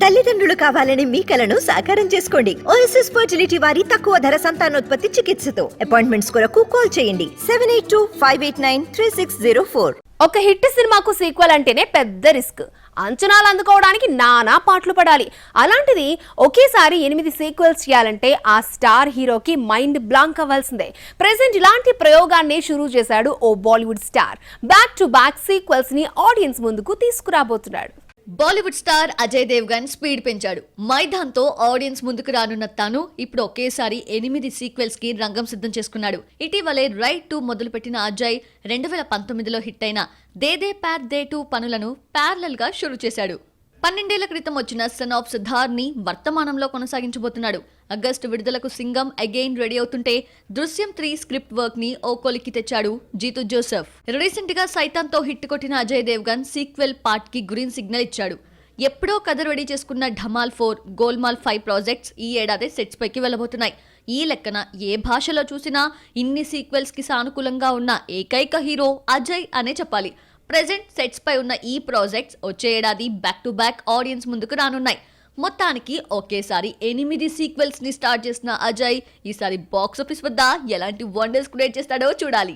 తల్లిదండ్రులు కావాలని మీ కలను సాకారం చేసుకోండి. ఓఎస్ఎస్ ఫర్టిలిటీ వారి తక్కువ ధర సంతానోత్పత్తి చికిత్సతో అపాయింట్మెంట్స్ కొరకు కాల్ చేయండి 7825893604. ఒక హిట్ సినిమాకు సీక్వెల్ అంటేనే పెద్ద రిస్క్. అంచనాలు అందుకోవడానికి నానా పాటలు పడాలి. అలాంటిది ఒకేసారి 8 సీక్వెల్స్ చేయాలంటే ఆ స్టార్ హీరోకి మైండ్ బ్లాంక్ అవ్వాల్సిందే. ప్రెసెంట్ ఇలాంటి ప్రయోగాన్ని షురూ చేశాడు ఓ Bollywood star. Back to back sequels ని ఆడియన్స్ ముందుకు తీసుకురాబోతున్నాడు. Bollywood star Ajay Devgn speed పెంచాడు. మైదాన్తో ఆడియన్స్ ముందుకు రానున్న తను ఇప్పుడు ఒకేసారి 8 సీక్వెల్స్ కి రంగం సిద్ధం చేసుకున్నాడు. ఇటీవలే రైట్ 2 మొదలుపెట్టిన అజయ్ 2019లో హిట్ అయిన దే ప్యార్ దే 2 పనులను ప్యారలల్ గా షురూ చేశాడు. 12 ఏళ్ల క్రితం వచ్చిన సన్ ఆఫ్ సిద్ధార్థ్ ని వర్తమానంలో కొనసాగించబోతున్నాడు. ఆగస్టు విడుదలకు సింగం అగైన్ రెడీ అవుతుంటే దృశ్యం 3 స్క్రిప్ట్ వర్క్ ని ఓ కొలికి తెచ్చాడు జీతూ జోసెఫ్. రీసెంట్ గా సైతాన్ తో హిట్ కొట్టిన అజయ్ దేవ్గన్ సీక్వెల్ పార్ట్ కి గ్రీన్ సిగ్నల్ ఇచ్చాడు. ఎప్పుడో కథ రెడీ చేసుకున్న ఢమాల్ 4, గోల్మాల్ 5 ప్రాజెక్ట్స్ ఈ ఏడాది సెట్స్ పైకి వెళ్లబోతున్నాయి. ఈ లెక్కన ఏ భాషలో చూసినా ఇన్ని సీక్వెల్స్ కి సానుకూలంగా ఉన్న ఏకైక హీరో అజయ్ అనే చెప్పాలి. ప్రెజెంట్ సెట్స్ పై ఉన్న ఈ ప్రాజెక్ట్స్ వచ్చే ఏడాది బ్యాక్ టు బ్యాక్ ఆడియన్స్ ముందుకు రానున్నాయి. మొత్తానికి ఒకేసారి 8 సీక్వెల్స్ ని స్టార్ట్ చేసిన అజయ్ ఈసారి బాక్స్ ఆఫీస్ వద్ద ఎలాంటి వండర్స్ క్రియేట్ చేస్తాడో చూడాలి.